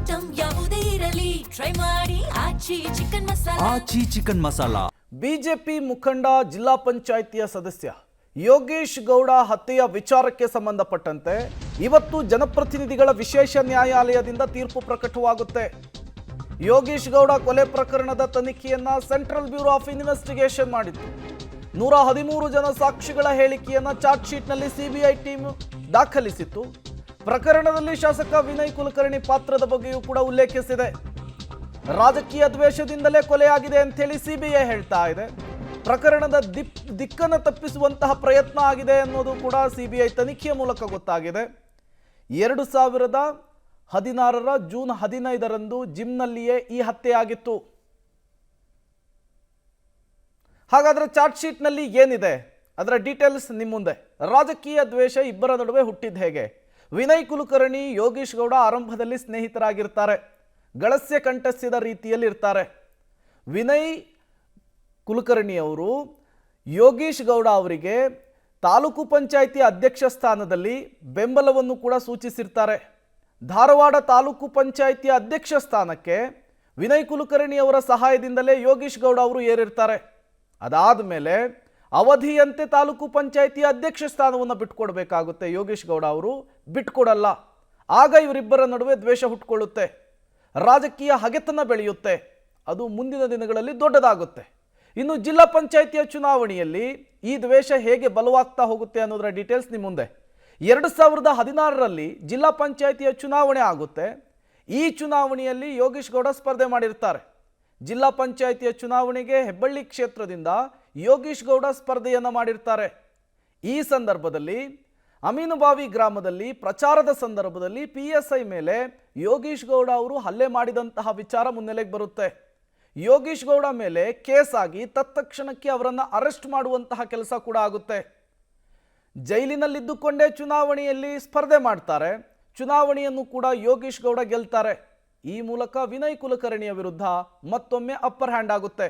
Item ಯಾವುದೇ ಇರಲಿ try ಮಾಡಿ ಆಚಿ ಚಿಕನ್ ಮಸಾಲಾ. ಬಿಜೆಪಿ ಮುಖಂಡ ಜಿಲ್ಲಾ ಪಂಚಾಯಿತಿಯ ಸದಸ್ಯ ಯೋಗೇಶ್ ಗೌಡ ಹತ್ಯೆಯ ವಿಚಾರಕ್ಕೆ ಸಂಬಂಧಪಟ್ಟಂತೆ ಇವತ್ತು ಜನಪ್ರತಿನಿಧಿಗಳ ವಿಶೇಷ ನ್ಯಾಯಾಲಯದಿಂದ ತೀರ್ಪು ಪ್ರಕಟವಾಗುತ್ತೆ. ಯೋಗೇಶ್ ಗೌಡ ಕೊಲೆ ಪ್ರಕರಣದ ತನಿಖೆಯನ್ನ ಸೆಂಟ್ರಲ್ ಬ್ಯೂರೋ ಆಫ್ ಇನ್ವೆಸ್ಟಿಗೇಷನ್ ಮಾಡಿತ್ತು. 113 ಜನ ಸಾಕ್ಷಿಗಳ ಹೇಳಿಕೆಯನ್ನ ಚಾರ್ಜ್ ಶೀಟ್ನಲ್ಲಿ ಸಿಬಿಐ ಟೀಮ್ ದಾಖಲಿಸಿತ್ತು. ಪ್ರಕರಣದಲ್ಲಿ ಶಾಸಕ ವಿನಯ್ ಕುಲಕರ್ಣಿ ಪಾತ್ರದ ಬಗ್ಗೆಯೂ ಕೂಡ ಉಲ್ಲೇಖಿಸಿದೆ. ರಾಜಕೀಯ ದ್ವೇಷದಿಂದಲೇ ಕೊಲೆಯಾಗಿದೆ ಅಂತ ಹೇಳಿ ಸಿಬಿಐ ಹೇಳ್ತಾ ಇದೆ. ಪ್ರಕರಣದ ದಿಕ್ಕನ್ನು ತಪ್ಪಿಸುವಂತಹ ಪ್ರಯತ್ನ ಆಗಿದೆ ಅನ್ನೋದು ಕೂಡ ಸಿಬಿಐ ತನಿಖೆಯ ಮೂಲಕ ಗೊತ್ತಾಗಿದೆ. 2016 ಜೂನ್ 15 ಜಿಮ್ನಲ್ಲಿಯೇ ಈ ಹತ್ಯೆಯಾಗಿತ್ತು. ಹಾಗಾದ್ರೆ ಚಾರ್ಜ್ ಶೀಟ್ನಲ್ಲಿ ಏನಿದೆ ಅದರ ಡೀಟೇಲ್ಸ್ ನಿಮ್ಮ ಮುಂದೆ. ರಾಜಕೀಯ ದ್ವೇಷ ಇಬ್ಬರ ನಡುವೆ ಹುಟ್ಟಿದ್ದು ಹೇಗೆ? ವಿನಯ್ ಕುಲಕರ್ಣಿ ಯೋಗೇಶ್ ಗೌಡ ಆರಂಭದಲ್ಲಿ ಸ್ನೇಹಿತರಾಗಿರ್ತಾರೆ, ಗಳಸ್ಯ ಕಂಠಸ್ಯದ ರೀತಿಯಲ್ಲಿ ಇರ್ತಾರೆ. ವಿನಯ್ ಕುಲಕರ್ಣಿ ಅವರು ಯೋಗೇಶ್ ಗೌಡ ಅವರಿಗೆ ತಾಲೂಕು ಪಂಚಾಯಿತಿ ಅಧ್ಯಕ್ಷ ಸ್ಥಾನದಲ್ಲಿ ಬೆಂಬಲವನ್ನು ಕೂಡ ಸೂಚಿಸಿರ್ತಾರೆ. ಧಾರವಾಡ ತಾಲೂಕು ಪಂಚಾಯಿತಿಯ ಅಧ್ಯಕ್ಷ ಸ್ಥಾನಕ್ಕೆ ವಿನಯ್ ಕುಲಕರ್ಣಿ ಅವರ ಸಹಾಯದಿಂದಲೇ ಯೋಗೇಶ್ ಗೌಡ ಅವರು ಏರಿರ್ತಾರೆ. ಅದಾದ ಮೇಲೆ ಅವಧಿಯಂತೆ ತಾಲೂಕು ಪಂಚಾಯಿತಿಯ ಅಧ್ಯಕ್ಷ ಸ್ಥಾನವನ್ನು ಬಿಟ್ಕೊಡ್ಬೇಕಾಗುತ್ತೆ. ಯೋಗೇಶ್ ಗೌಡ ಅವರು ಬಿಟ್ಕೊಡಲ್ಲ. ಆಗ ಇವರಿಬ್ಬರ ನಡುವೆ ದ್ವೇಷ ಹುಟ್ಕೊಳ್ಳುತ್ತೆ, ರಾಜಕೀಯ ಹಗೆತನ ಬೆಳೆಯುತ್ತೆ. ಅದು ಮುಂದಿನ ದಿನಗಳಲ್ಲಿ ದೊಡ್ಡದಾಗುತ್ತೆ. ಇನ್ನು ಜಿಲ್ಲಾ ಪಂಚಾಯಿತಿಯ ಚುನಾವಣೆಯಲ್ಲಿ ಈ ದ್ವೇಷ ಹೇಗೆ ಬಲವಾಗ್ತಾ ಹೋಗುತ್ತೆ ಅನ್ನೋದರ ಡೀಟೇಲ್ಸ್ ನಿಮ್ಮ ಮುಂದೆ. 2016 ಜಿಲ್ಲಾ ಪಂಚಾಯಿತಿಯ ಚುನಾವಣೆ ಆಗುತ್ತೆ. ಈ ಚುನಾವಣೆಯಲ್ಲಿ ಯೋಗೇಶ್ ಗೌಡ ಸ್ಪರ್ಧೆ ಮಾಡಿರ್ತಾರೆ. ಜಿಲ್ಲಾ ಪಂಚಾಯಿತಿಯ ಚುನಾವಣೆಗೆ ಹೆಬ್ಬಳ್ಳಿ ಕ್ಷೇತ್ರದಿಂದ ಯೋಗೇಶ್ ಗೌಡ ಸ್ಪರ್ಧೆಯನ್ನು ಮಾಡಿರ್ತಾರೆ. ಈ ಸಂದರ್ಭದಲ್ಲಿ ಅಮೀನುಬಾವಿ ಗ್ರಾಮದಲ್ಲಿ ಪ್ರಚಾರದ ಸಂದರ್ಭದಲ್ಲಿ PSI ಮೇಲೆ ಯೋಗೇಶ್ ಗೌಡ ಅವರು ಹಲ್ಲೆ ಮಾಡಿದಂತಹ ವಿಚಾರ ಮುನ್ನೆಲೆಗೆ ಬರುತ್ತೆ. ಯೋಗೇಶ್ ಗೌಡ ಮೇಲೆ ಕೇಸ್ ಆಗಿ ತತ್ಕ್ಷಣಕ್ಕೆ ಅವರನ್ನು ಅರೆಸ್ಟ್ ಮಾಡುವಂತಹ ಕೆಲಸ ಕೂಡ ಆಗುತ್ತೆ. ಜೈಲಿನಲ್ಲಿದ್ದುಕೊಂಡೇ ಚುನಾವಣೆಯಲ್ಲಿ ಸ್ಪರ್ಧೆ ಮಾಡ್ತಾರೆ. ಚುನಾವಣೆಯನ್ನು ಕೂಡ ಯೋಗೇಶ್ ಗೌಡ ಗೆಲ್ತಾರೆ. ಈ ಮೂಲಕ ವಿನಯ್ ಕುಲಕರ್ಣಿಯ ವಿರುದ್ಧ ಮತ್ತೊಮ್ಮೆ ಅಪ್ಪರ್ ಹ್ಯಾಂಡ್ ಆಗುತ್ತೆ.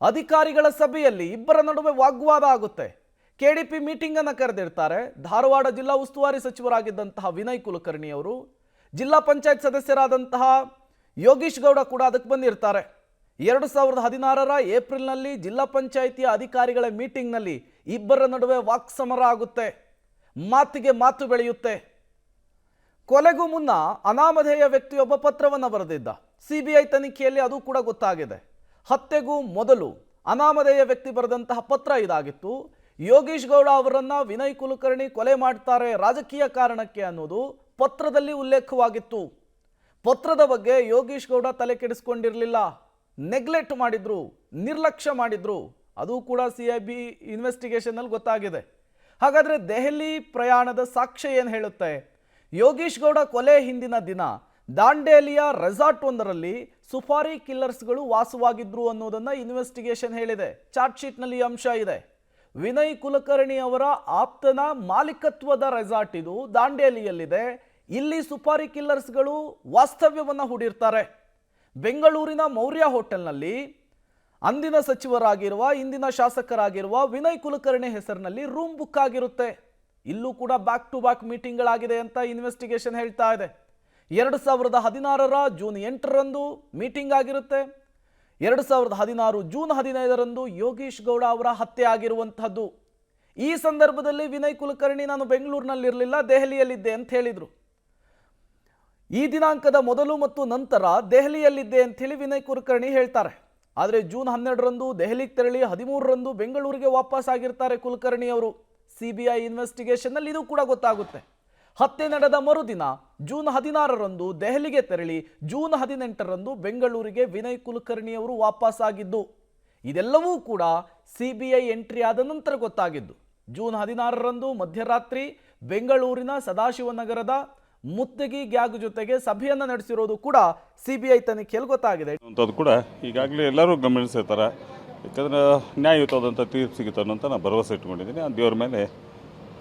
ಅಧಿಕಾರಿಗಳ ಸಭೆಯಲ್ಲಿ ಇಬ್ಬರ ನಡುವೆ ವಾಗ್ವಾದ ಆಗುತ್ತೆ. KDP ಮೀಟಿಂಗ್ ಅನ್ನು ಕರೆದಿರ್ತಾರೆ. ಧಾರವಾಡ ಜಿಲ್ಲಾ ಉಸ್ತುವಾರಿ ಸಚಿವರಾಗಿದ್ದಂತಹ ವಿನಯ್ ಕುಲಕರ್ಣಿ ಅವರು, ಜಿಲ್ಲಾ ಪಂಚಾಯತ್ ಸದಸ್ಯರಾದಂತಹ ಯೋಗೇಶ್ ಗೌಡ ಕೂಡ ಅದಕ್ಕೆ ಬಂದಿರ್ತಾರೆ. 2016 ಏಪ್ರಿಲ್ನಲ್ಲಿ ಜಿಲ್ಲಾ ಪಂಚಾಯಿತಿಯ ಅಧಿಕಾರಿಗಳ ಮೀಟಿಂಗ್ನಲ್ಲಿ ಇಬ್ಬರ ನಡುವೆ ವಾಕ್ಸಮರ ಆಗುತ್ತೆ. ಮಾತಿಗೆ ಮಾತು ಬೆಳೆಯುತ್ತೆ. ಕೊಲೆಗೂ ಮುನ್ನ ಅನಾಮಧೇಯ ವ್ಯಕ್ತಿಯೊಬ್ಬ ಪತ್ರವನ್ನು ಬರೆದಿದ್ದ. ಸಿಬಿಐ ತನಿಖೆಯಲ್ಲಿ ಅದು ಕೂಡ ಗೊತ್ತಾಗಿದೆ. ಹತ್ಯೆಗೂ ಮೊದಲು ಅನಾಮಧೇಯ ವ್ಯಕ್ತಿ ಬರೆದಂತಹ ಪತ್ರ ಇದಾಗಿತ್ತು. ಯೋಗೇಶ್ ಗೌಡ ಅವರನ್ನ ವಿನಯ್ ಕುಲಕರ್ಣಿ ಕೊಲೆ ಮಾಡ್ತಾರೆ ರಾಜಕೀಯ ಕಾರಣಕ್ಕೆ ಅನ್ನೋದು ಪತ್ರದಲ್ಲಿ ಉಲ್ಲೇಖವಾಗಿತ್ತು. ಪತ್ರದ ಬಗ್ಗೆ ಯೋಗೇಶ್ ಗೌಡ ತಲೆ ಕೆಡಿಸ್ಕೊಂಡಿರಲಿಲ್ಲ, ನೆಗ್ಲೆಕ್ಟ್ ಮಾಡಿದ್ರು, ನಿರ್ಲಕ್ಷ್ಯ ಮಾಡಿದ್ರು. ಅದು ಕೂಡ CIB ಇನ್ವೆಸ್ಟಿಗೇಷನ್ನಲ್ಲಿ ಗೊತ್ತಾಗಿದೆ. ಹಾಗಾದರೆ ದೆಹಲಿ ಪ್ರಯಾಣದ ಸಾಕ್ಷ್ಯ ಏನು ಹೇಳುತ್ತೆ? ಯೋಗೇಶ್ ಗೌಡ ಕೊಲೆ ಹಿಂದಿನ ದಿನ ದಾಂಡೇಲಿಯ ರೆಸಾರ್ಟ್ ಒಂದರಲ್ಲಿ ಸುಪಾರಿ ಕಿಲ್ಲರ್ಸ್ಗಳು ವಾಸವಾಗಿದ್ರು ಅನ್ನೋದನ್ನು ಇನ್ವೆಸ್ಟಿಗೇಷನ್ ಹೇಳಿದೆ. ಚಾರ್ಜ್ ಶೀಟ್ನಲ್ಲಿ ಅಂಶ ಇದೆ. ವಿನಯ್ ಕುಲಕರ್ಣಿ ಅವರ ಆಪ್ತನ ಮಾಲೀಕತ್ವದ ರೆಸಾರ್ಟ್ ಇದು ದಾಂಡೇಲಿಯಲ್ಲಿದೆ. ಇಲ್ಲಿ ಸುಪಾರಿ ಕಿಲ್ಲರ್ಸ್ಗಳು ವಾಸ್ತವ್ಯವನ್ನು ಹೂಡಿರ್ತಾರೆ. ಬೆಂಗಳೂರಿನ ಮೌರ್ಯ ಹೋಟೆಲ್ನಲ್ಲಿ ಅಂದಿನ ಸಚಿವರಾಗಿರುವ ಇಂದಿನ ಶಾಸಕರಾಗಿರುವ ವಿನಯ್ ಕುಲಕರ್ಣಿ ಹೆಸರಿನಲ್ಲಿ ರೂಮ್ ಬುಕ್ ಆಗಿರುತ್ತೆ. ಇಲ್ಲೂ ಕೂಡ ಬ್ಯಾಕ್ ಟು ಬ್ಯಾಕ್ ಮೀಟಿಂಗ್ಗಳಾಗಿದೆ ಅಂತ ಇನ್ವೆಸ್ಟಿಗೇಷನ್ ಹೇಳ್ತಾ ಇದೆ. 2016 ಜೂನ್ 8 ಮೀಟಿಂಗ್ ಆಗಿರುತ್ತೆ. 2016 ಜೂನ್ 15 ಯೋಗೇಶ್ ಗೌಡ ಅವರ ಹತ್ಯೆ ಆಗಿರುವಂತಹದ್ದು. ಈ ಸಂದರ್ಭದಲ್ಲಿ ವಿನಯ್ ಕುಲಕರ್ಣಿ ನಾನು ಬೆಂಗಳೂರಿನಲ್ಲಿರಲಿಲ್ಲ, ದೆಹಲಿಯಲ್ಲಿದ್ದೆ ಅಂತ ಹೇಳಿದರು. ಈ ದಿನಾಂಕದ ಮೊದಲು ಮತ್ತು ನಂತರ ದೆಹಲಿಯಲ್ಲಿದ್ದೆ ಅಂತ ಹೇಳಿ ವಿನಯ್ ಕುಲಕರ್ಣಿ ಹೇಳ್ತಾರೆ. ಆದರೆ ಜೂನ್ 12 ದೆಹಲಿಗೆ ತೆರಳಿ 13 ಬೆಂಗಳೂರಿಗೆ ವಾಪಸ್ ಆಗಿರ್ತಾರೆ ಕುಲಕರ್ಣಿ ಅವರು. ಸಿಬಿಐ ಇನ್ವೆಸ್ಟಿಗೇಷನ್ನಲ್ಲಿ ಇದು ಕೂಡ ಗೊತ್ತಾಗುತ್ತೆ. ಹತ್ಯೆ ನಡೆದ ಮರುದಿನ ಜೂನ್ 16 ದೆಹಲಿಗೆ ತೆರಳಿ ಜೂನ್ 18 ಬೆಂಗಳೂರಿಗೆ ವಿನಯ್ ಕುಲಕರ್ಣಿ ಅವರು ವಾಪಸ್ ಆಗಿದ್ದು. ಇದೆಲ್ಲವೂ ಕೂಡ ಸಿಬಿಐ ಎಂಟ್ರಿ ಆದ ನಂತರ ಗೊತ್ತಾಗಿದ್ದು. ಜೂನ್ 16 ಮಧ್ಯರಾತ್ರಿ ಬೆಂಗಳೂರಿನ ಸದಾಶಿವನಗರದ ಮುತ್ತಗಿ ಗ್ಯಾಗ್ ಜೊತೆಗೆ ಸಭೆಯನ್ನು ನಡೆಸಿರೋದು ಕೂಡ ಸಿಬಿಐ ತನಿಖೆಯಲ್ಲಿ ಗೊತ್ತಾಗಿದೆ. ಅದು ಕೂಡ ಈಗಾಗಲೇ ಎಲ್ಲರೂ ಗಮನಿಸಿರ್ತಾರೆ. ಯಾಕಂದರೆ ನ್ಯಾಯಯುತವಾದಂಥ ತೀರ್ಪು ಸಿಗುತ್ತೋ ಅಂತ ನಾನು ಭರವಸೆ ಇಟ್ಕೊಂಡಿದ್ದೀನಿ. ದೇವ್ರ ಮೇಲೆ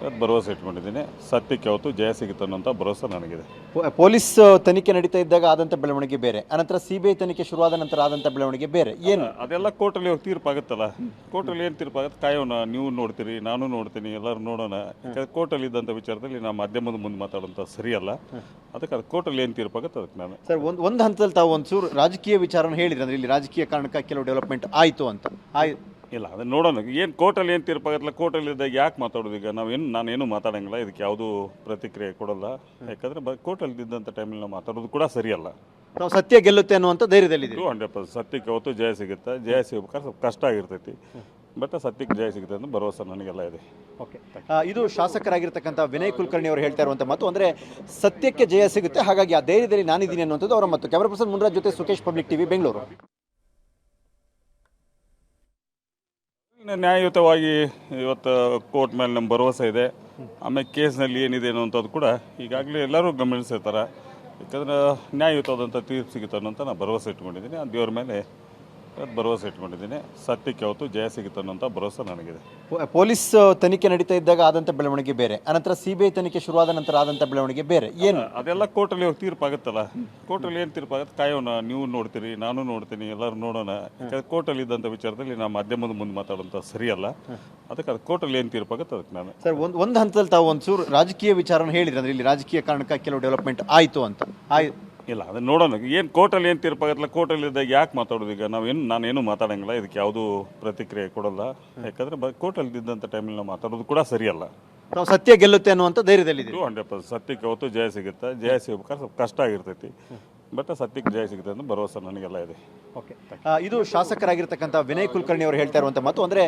ಅದು ಭರವಸೆ ಇಟ್ಕೊಂಡಿದ್ದೀನಿ. ಸತ್ಯಕ್ಕೆ ಯಾವತ್ತು ಜಯ ಸಿಗುತ್ತೆ ಅನ್ನೋಂಥ ಭರವಸೆ ನನಗಿದೆ. ಪೊಲೀಸ್ ತನಿಖೆ ನಡೀತಾ ಇದ್ದಾಗ ಆದಂಥ ಬೆಳವಣಿಗೆ ಬೇರೆ, ಅನಂತರ CBI ತನಿಖೆ ಶುರುವಾದ ನಂತರ ಆದಂಥ ಬೆಳವಣಿಗೆ ಬೇರೆ. ಏನು ಅದೆಲ್ಲ ಕೋರ್ಟಲ್ಲಿ ಹೋಗಿ ತೀರ್ಪಾಗುತ್ತಲ್ಲ. ಕೋರ್ಟಲ್ಲಿ ಏನು ತೀರ್ಪಾಗುತ್ತೆ ಕಾಯೋಣ. ನೀವು ನೋಡ್ತೀರಿ, ನಾನು ನೋಡ್ತೀನಿ, ಎಲ್ಲರೂ ನೋಡೋಣ. ಯಾಕಂದ್ರೆ ಕೋರ್ಟಲ್ಲಿ ಇದ್ದಂಥ ವಿಚಾರದಲ್ಲಿ ನಾವು ಮಾಧ್ಯಮದ ಮುಂದೆ ಮಾತಾಡೋಂಥ ಸರಿಯಲ್ಲ. ಅದಕ್ಕೆ ಅದು ಕೋರ್ಟಲ್ಲಿ ಏನು ತೀರ್ಪಾಗುತ್ತೆ ಅದಕ್ಕೆ ನಾನು ಸರ್ ಒಂದು ಹಂತದಲ್ಲಿ ತಾವು ಒಂಚೂರು ರಾಜಕೀಯ ವಿಚಾರನ ಹೇಳಿದ್ರೆ, ಅಂದರೆ ಇಲ್ಲಿ ರಾಜಕೀಯ ಕಾರಣಕ್ಕೆ ಕೆಲವು ಡೆವಲಪ್ಮೆಂಟ್ ಆಯಿತು ಅಂತ ಇಲ್ಲ ಅದನ್ನು ನೋಡೋಣ. ಏನು ಕೋರ್ಟಲ್ಲಿ ಏನು ತೀರ್ಪಾಗತ್ತಲ್ಲ, ಕೋರ್ಟಲ್ಲಿ ಇದ್ದಾಗ ಯಾಕೆ ಮಾತಾಡೋದು? ಈಗ ನಾನೇನು ಮಾತಾಡೋಂಗಿಲ್ಲ, ಇದಕ್ಕೆ ಯಾವುದೂ ಪ್ರತಿಕ್ರಿಯೆ ಕೊಡೋಲ್ಲ. ಯಾಕಂದರೆ ಕೋರ್ಟಲ್ಲಿ ಇದ್ದಂಥ ಟೈಮಲ್ಲಿ ನಾವು ಮಾತಾಡೋದು ಕೂಡ ಸರಿಯಲ್ಲ. ನಾವು ಸತ್ಯ ಗೆಲ್ಲುತ್ತೆ ಅನ್ನುವಂಥ ಧೈರ್ಯದಲ್ಲಿದೆ. 100% ಸತ್ಯಕ್ಕೆ ಯಾವತ್ತು ಜಯ ಸಿಗುತ್ತೆ. ಜಯ ಸಿಗ್ಬೇಕಾದ್ರೆ ಸ್ವಲ್ಪ ಕಷ್ಟ ಆಗಿರ್ತೈತಿ, ಬಟ್ ಸತ್ಯಕ್ಕೆ ಜಯ ಸಿಗುತ್ತೆ ಅನ್ನೋ ಭರವಸೆ ನನಗೆಲ್ಲ ಇದೆ. ಓಕೆ, ಇದು ಶಾಸಕರಾಗಿರ್ತಕ್ಕಂಥ ವಿನಯ್ ಕುಲಕರ್ಣಿ ಅವರು ಹೇಳ್ತಾ ಇರುವಂಥ ಮಾತು. ಅಂದರೆ ಸತ್ಯಕ್ಕೆ ಜಯ ಸಿಗುತ್ತೆ, ಹಾಗಾಗಿ ಆ ಧೈರ್ಯದಲ್ಲಿ ನಾನಿದ್ದೀನಿ ಅನ್ನುವಂಥದ್ದು ಅವರ ಮಾತು. ಕ್ಯಾಮರಾ ಪರ್ಸನ್ ಮುನ್ರಾಜ್ ಜೊತೆ ಸುಖೇಶ್, ಪಬ್ಲಿಕ್ ಟಿವಿ, ಬೆಂಗಳೂರು. ನ್ಯಾಯಯುತವಾಗಿ ಇವತ್ತು ಕೋರ್ಟ್ ಮೇಲೆ ನಮ್ಮ ಭರವಸೆ ಇದೆ. ಆಮೇಲೆ ಕೇಸ್ನಲ್ಲಿ ಏನಿದೆ ಅನ್ನೋಂಥದ್ದು ಕೂಡ ಈಗಾಗಲೇ ಎಲ್ಲರೂ ಗಮನಿಸಿರ್ತಾರೆ. ಯಾಕಂದ್ರೆ ನ್ಯಾಯಯುತವಾದಂಥ ತೀರ್ಪು ಸಿಗುತ್ತೆ ಅನ್ನೋಂಥ ನಾನು ಭರವಸೆ ಇಟ್ಕೊಂಡಿದ್ದೀನಿ. ಆ ದೇವ್ರ ಮೇಲೆ ಭರವಸೆ ಇಟ್ಕೊಂಡಿದ್ದೀನಿ. ಸತ್ಯಕ್ಕೆ ಯಾವತ್ತು ಜಯ ಸಿಗುತ್ತೆ ಅನ್ನೋಂಥ ಭರವಸೆ ನನಗಿದೆ. ಪೊಲೀಸ್ ತನಿಖೆ ನಡೀತಾ ಇದ್ದಾಗ ಆದಂಥ ಬೆಳವಣಿಗೆ ಬೇರೆ, ಅನಂತರ CBI ತನಿಖೆ ಶುರುವಾದ ನಂತರ ಆದಂಥ ಬೆಳವಣಿಗೆ ಬೇರೆ. ಏನು ಅದೆಲ್ಲ ಕೋರ್ಟಲ್ಲಿ ಹೋಗಿ ತೀರ್ಪಾಗುತ್ತಲ್ಲ. ಕೋರ್ಟಲ್ಲಿ ಏನು ತೀರ್ಪಾಗುತ್ತೆ ಕಾಯೋಣ. ನೀವು ನೋಡ್ತೀರಿ, ನಾನು ನೋಡ್ತೀನಿ, ಎಲ್ಲರೂ ನೋಡೋಣ. ಯಾಕಂದ್ರೆ ಕೋರ್ಟಲ್ಲಿ ಇದ್ದಂಥ ವಿಚಾರದಲ್ಲಿ ನಾವು ಮಾಧ್ಯಮದ ಮುಂದೆ ಮಾತಾಡೋಂಥ ಸರಿಯಲ್ಲ. ಅದಕ್ಕೆ ಅದು ಕೋರ್ಟಲ್ಲಿ ಏನು ತೀರ್ಪಾಗುತ್ತೆ ಅದಕ್ಕೆ ನಾನು ಸರ್ ಒಂದು ಹಂತದಲ್ಲಿ ತಾವು ಒಂಚೂರು ರಾಜಕೀಯ ವಿಚಾರನ ಹೇಳಿದ್ರೆ, ಅಂದರೆ ಇಲ್ಲಿ ರಾಜಕೀಯ ಕಾರಣಕ್ಕೆ ಕೆಲವು ಡೆವಲಪ್ಮೆಂಟ್ ಆಯಿತು ಅಂತ ಇಲ್ಲ ಅದನ್ನು ನೋಡೋಣ. ಏನು ಕೋರ್ಟಲ್ಲಿ ಏನು ತೀರ್ಪಾಗತ್ತಲ್ಲ, ಕೋರ್ಟಲ್ಲಿ ಇದ್ದಾಗ ಯಾಕೆ ಮಾತಾಡೋದು? ಈಗ ನಾನೇನು ಮಾತಾಡೋಂಗಿಲ್ಲ, ಇದಕ್ಕೆ ಯಾವುದೂ ಪ್ರತಿಕ್ರಿಯೆ ಕೊಡೋಲ್ಲ. ಯಾಕಂದರೆ ಕೋರ್ಟಲ್ಲಿ ಇದ್ದಂಥ ಟೈಮಲ್ಲಿ ನಾವು ಮಾತಾಡೋದು ಕೂಡ ಸರಿಯಲ್ಲ. ನಾವು ಸತ್ಯ ಗೆಲ್ಲುತ್ತೆ ಅನ್ನುವಂಥ ಧೈರ್ಯದಲ್ಲಿದೆ. 100% ಸತ್ಯಕ್ಕೆ ಯಾವತ್ತು ಜಯ ಸಿಗುತ್ತೆ. ಜಯ ಸಿಗ್ಬೇಕಾದ್ರೆ ಸ್ವಲ್ಪ ಕಷ್ಟ ಆಗಿರ್ತೈತಿ, ಬಟ್ ಸತ್ಯಕ್ಕೆ ಜಯ ಸಿಗುತ್ತೆ ಅನ್ನೋ ಭರವಸೆ ನನಗೆಲ್ಲ ಇದೆ. ಓಕೆ, ಇದು ಶಾಸಕರಾಗಿರ್ತಕ್ಕಂಥ ವಿನಯ್ ಕುಲಕರ್ಣಿ ಅವರು ಹೇಳ್ತಾ ಇರುವಂಥ ಮಾತು. ಅಂದರೆ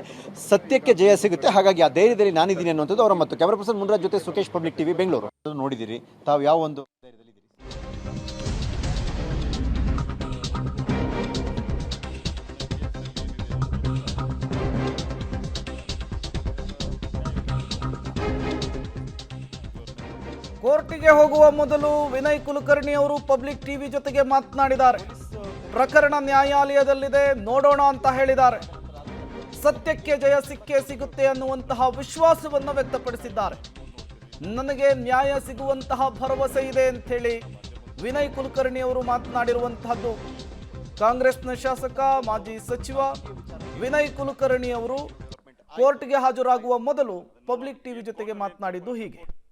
ಸತ್ಯಕ್ಕೆ ಜಯ ಸಿಗುತ್ತೆ, ಹಾಗಾಗಿ ಆ ಧೈರ್ಯದಲ್ಲಿ ನಾನಿದ್ದೀನಿ ಅನ್ನುವಂಥದ್ದು ಅವರ ಮಾತು. ಕ್ಯಾಮರಾ ಪರ್ಸನ್ ಮುನ್ರಾಜ್ ಜೊತೆ ಸುಖೇಶ್, ಪಬ್ಲಿಕ್ ಟಿವಿ, ಬೆಂಗಳೂರು. ನೋಡಿದಿರಿ ತಾವು ಯಾವ ಒಂದು ಧೈರ್ಯದಲ್ಲಿ? ಕೋರ್ಟಿಗೆ ಹೋಗುವ ಮೊದಲು ವಿನಯ್ ಕುಲಕರ್ಣಿ ಅವರು ಪಬ್ಲಿಕ್ ಟಿವಿ ಜೊತೆಗೆ ಮಾತನಾಡಿದ್ದಾರೆ. ಪ್ರಕರಣ ನ್ಯಾಯಾಲಯದಲ್ಲಿದೆ, ನೋಡೋಣ ಅಂತ ಹೇಳಿದ್ದಾರೆ. ಸತ್ಯಕ್ಕೆ ಜಯ ಸಿಕ್ಕೇ ಸಿಗುತ್ತೆ ಅನ್ನುವಂತಹ ವಿಶ್ವಾಸವನ್ನು ವ್ಯಕ್ತಪಡಿಸಿದ್ದಾರೆ. ನನಗೆ ನ್ಯಾಯ ಸಿಗುವಂತಹ ಭರವಸೆ ಇದೆ ಅಂತ ಹೇಳಿ ವಿನಯ್ ಕುಲಕರ್ಣಿ ಅವರು ಮಾತನಾಡಿರುವಂತಹದ್ದು. ಕಾಂಗ್ರೆಸ್ನ ಶಾಸಕ ಮಾಜಿ ಸಚಿವ ವಿನಯ್ ಕುಲಕರ್ಣಿ ಅವರು ಕೋರ್ಟ್ಗೆ ಹಾಜರಾಗುವ ಮೊದಲು ಪಬ್ಲಿಕ್ ಟಿವಿ ಜೊತೆಗೆ ಮಾತನಾಡಿದ್ದು ಹೀಗೆ.